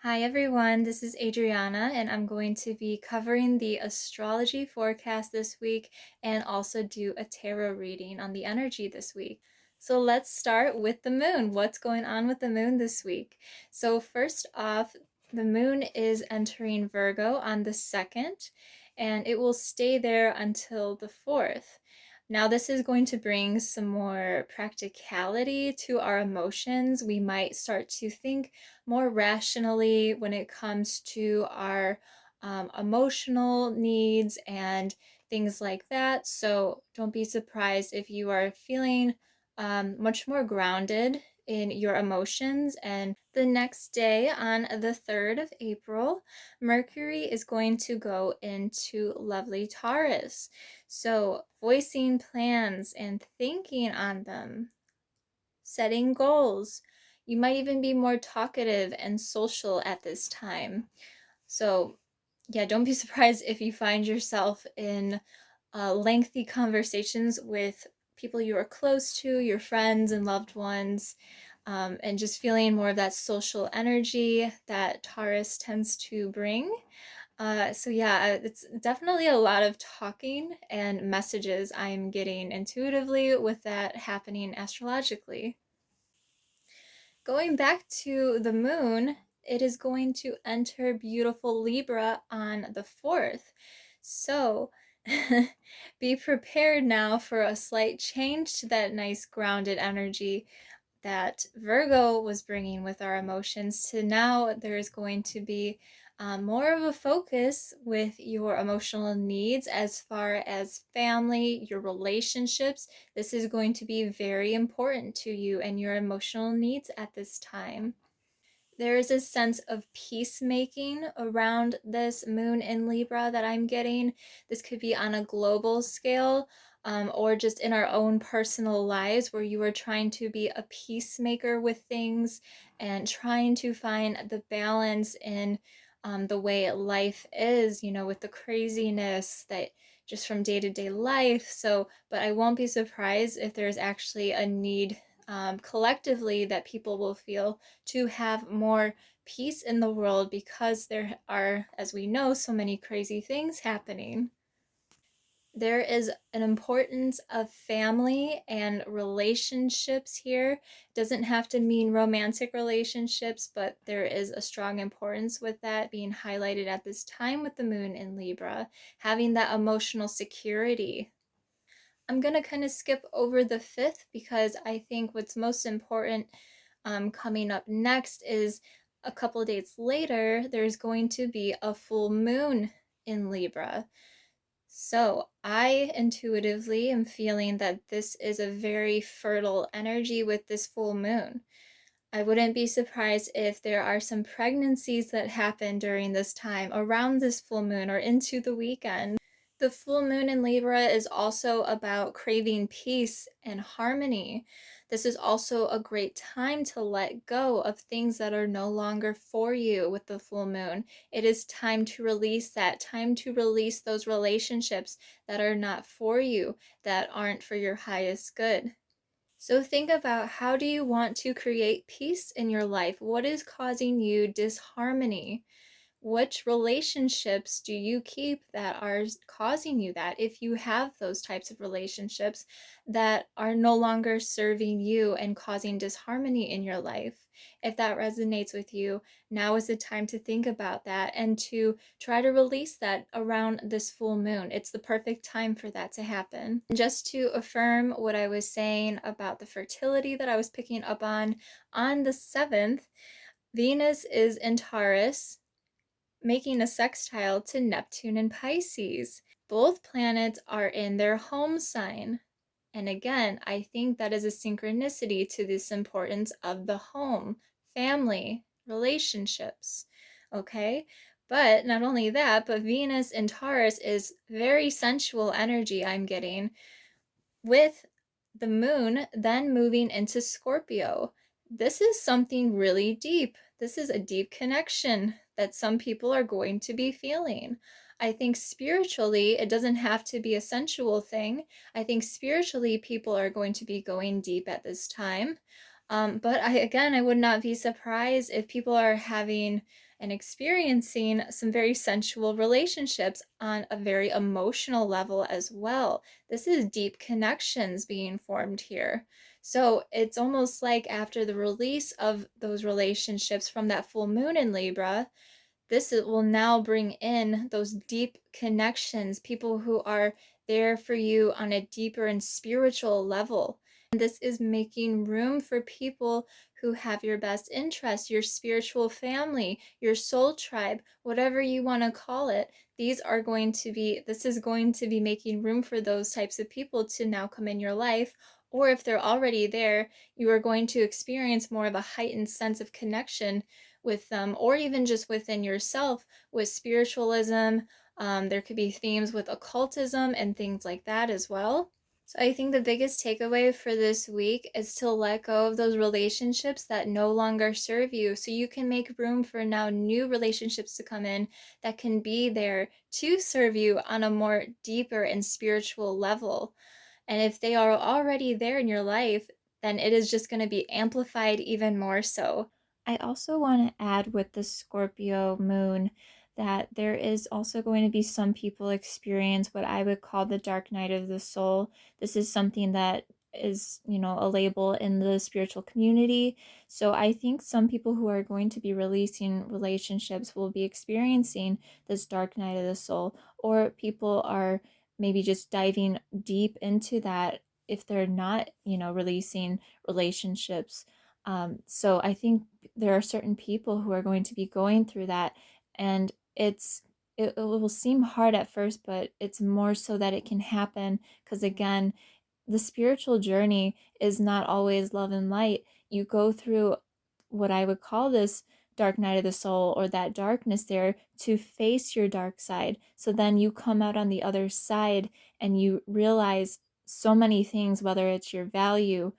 Hi everyone, this is Adriana, and I'm going to be covering the astrology forecast this week and also do a tarot reading on the energy this week. So let's start with the moon. What's going on with the moon this week? So, first off, the moon is entering Virgo on the 2nd, and it will stay there until the 4th. Now, this is going to bring some more practicality to our emotions. We might start to think more rationally when it comes to our emotional needs and things like that. So don't be surprised if you are feeling much more grounded in your emotions. And the next day, on the 3rd of April, Mercury is going to go into lovely Taurus. So, voicing plans and thinking on them, setting goals. You might even be more talkative and social at this time. So, yeah, don't be surprised if you find yourself in lengthy conversations with people you are close to, your friends and loved ones, and just feeling more of that social energy that Taurus tends to bring. So yeah, it's definitely a lot of talking and messages I'm getting intuitively with that happening astrologically. Going back to the moon, it is going to enter beautiful Libra on the 4th. So be prepared now for a slight change to that nice grounded energy that Virgo was bringing with our emotions to now there's going to be more of a focus with your emotional needs as far as family, your relationships. This is going to be very important to you and your emotional needs at this time. There is a sense of peacemaking around this moon in Libra that I'm getting. This could be on a global scale, or just in our own personal lives where you are trying to be a peacemaker with things and trying to find the balance in the way life is, with the craziness that just from day to day life. So, but I won't be surprised if there's actually a need collectively that people will feel to have more peace in the world because there are, as we know, so many crazy things happening. There is an importance of family and relationships here. It doesn't have to mean romantic relationships, but there is a strong importance with that being highlighted at this time with the moon in Libra, having that emotional security. I'm going to kind of skip over the 5th because I think what's most important coming up next is a couple of days later, there's going to be a full moon in Libra. So I intuitively am feeling that this is a very fertile energy with this full moon. I wouldn't be surprised if there are some pregnancies that happen during this time, around this full moon, or into the weekend. The full moon in Libra is also about craving peace and harmony. This is also a great time to let go of things that are no longer for you with the full moon. It is time to release that, time to release those relationships that are not for you, that aren't for your highest good. So think about, how do you want to create peace in your life? What is causing you disharmony? Which relationships do you keep that are causing you that? If you have those types of relationships that are no longer serving you and causing disharmony in your life, if that resonates with you, now is the time to think about that and to try to release that around this full moon. It's the perfect time for that to happen. And just to affirm what I was saying about the fertility that I was picking up on the 7th, Venus is in Taurus, making a sextile to Neptune and Pisces. Both planets are in their home sign. And again, I think that is a synchronicity to this importance of the home, family, relationships. Okay? But not only that, but Venus in Taurus is very sensual energy I'm getting, with the moon then moving into Scorpio. This is something really deep. This is a deep connection that some people are going to be feeling. I think spiritually, it doesn't have to be a sensual thing. I think spiritually, people are going to be going deep at this time. But I would not be surprised if people are having and experiencing some very sensual relationships on a very emotional level as well. This is deep connections being formed here. So it's almost like after the release of those relationships from that full moon in Libra, will now bring in those deep connections, people who are there for you on a deeper and spiritual level. And this is making room for people who have your best interest, your spiritual family, your soul tribe, whatever you want to call it. This is going to be making room for those types of people to now come in your life. Or if they're already there, you are going to experience more of a heightened sense of connection with them, or even just within yourself with spiritualism. There could be themes with occultism and things like that as well. So I think the biggest takeaway for this week is to let go of those relationships that no longer serve you, so you can make room for now new relationships to come in that can be there to serve you on a more deeper and spiritual level. And if they are already there in your life, then it is just going to be amplified even more so. I also want to add with the Scorpio moon that there is also going to be some people experience what I would call the dark night of the soul. This is something that is, a label in the spiritual community. So I think some people who are going to be releasing relationships will be experiencing this dark night of the soul, or people are maybe just diving deep into that if they're not, releasing relationships. So I think there are certain people who are going to be going through that, and it will seem hard at first, but it's more so that it can happen because, again, the spiritual journey is not always love and light. You go through what I would call this dark night of the soul, or that darkness there, to face your dark side. So then you come out on the other side and you realize so many things, whether it's your value,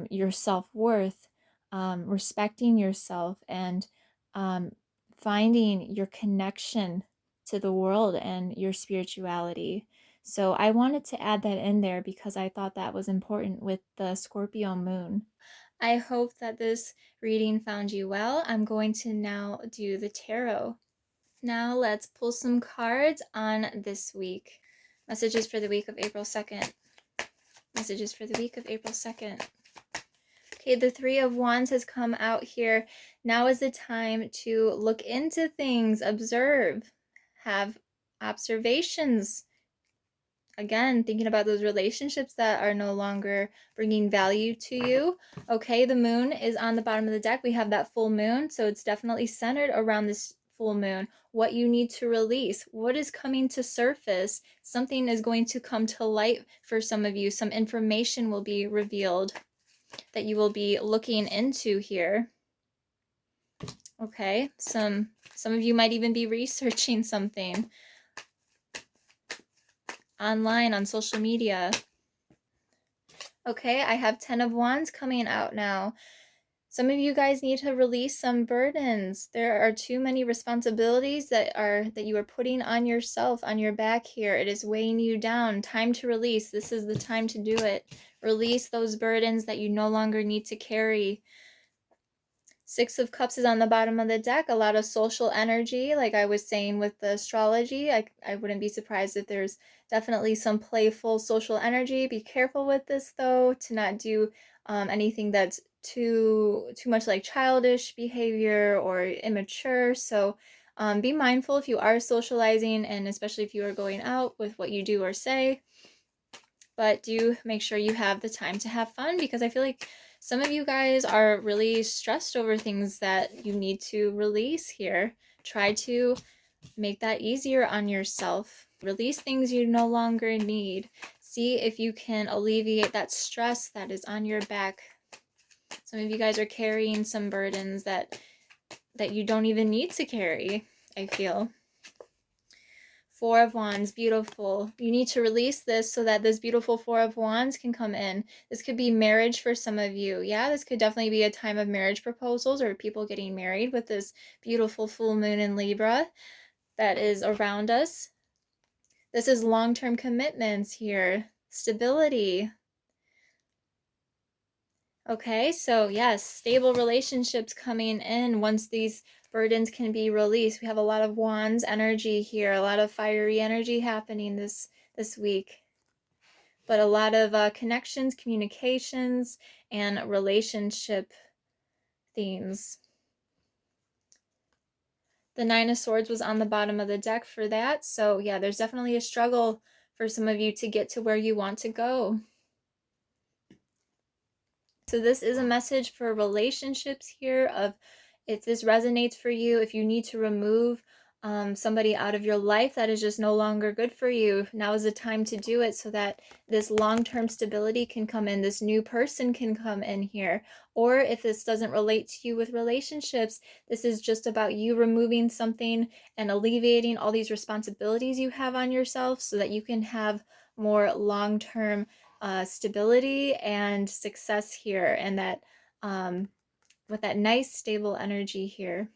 your self worth, respecting yourself, and um, finding your connection to the world and your spirituality. So I wanted to add that in there because I thought that was important with the Scorpio moon. I hope that this reading found you well. I'm going to now do the tarot. Now let's pull some cards on this week. Messages for the week of April 2nd. Messages for the week of April 2nd. Okay, the Three of Wands has come out here. Now is the time to look into things, observe, have observations. Again, thinking about those relationships that are no longer bringing value to you. Okay, the moon is on the bottom of the deck. We have that full moon, so it's definitely centered around this full moon. What you need to release, what is coming to surface. Something is going to come to light for some of you. Some information will be revealed that you will be looking into here. Okay, some of you might even be researching something online on social media. Okay, I have 10 of Wands coming out now. Some of you guys need to release some burdens. There are too many responsibilities that you are putting on yourself, on your back here. It is weighing you down. Time to release. This is the time to do it. Release those burdens that you no longer need to carry. Six of Cups is on the bottom of the deck. A lot of social energy, like I was saying with the astrology. I wouldn't be surprised if there's definitely some playful social energy. Be careful with this, though, to not do anything that's too much like childish behavior or immature. So be mindful if you are socializing, and especially if you are going out, with what you do or say. But do make sure you have the time to have fun, because I feel like some of you guys are really stressed over things that you need to release here. Try to make that easier on yourself. Release things you no longer need. See if you can alleviate that stress that is on your back. Some of you guys are carrying some burdens that you don't even need to carry, I feel. Four of Wands, beautiful. You need to release this so that this beautiful Four of Wands can come in. This could be marriage for some of you. Yeah, this could definitely be a time of marriage proposals or people getting married with this beautiful full moon in Libra that is around us. This is long-term commitments here. Stability. Okay, so yes, stable relationships coming in once these burdens can be released. We have a lot of wands energy here, a lot of fiery energy happening this week. But a lot of connections, communications, and relationship themes. The Nine of Swords was on the bottom of the deck for that. So yeah, there's definitely a struggle for some of you to get to where you want to go. So this is a message for relationships here of if this resonates for you, if you need to remove somebody out of your life that is just no longer good for you, now is the time to do it so that this long-term stability can come in, this new person can come in here. Or if this doesn't relate to you with relationships, this is just about you removing something and alleviating all these responsibilities you have on yourself so that you can have more long-term stability and success here, and that with that nice stable energy here.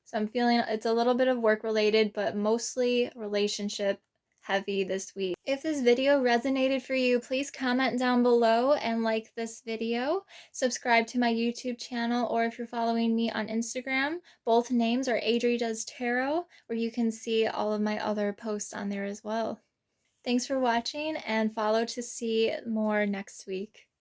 So I'm feeling it's a little bit of work related, but mostly relationship heavy this week. If this video resonated for you, please comment down below and like this video. Subscribe to my YouTube channel, or if you're following me on Instagram, both names are Adri Does Tarot, where you can see all of my other posts on there as well. Thanks for watching, and follow to see more next week.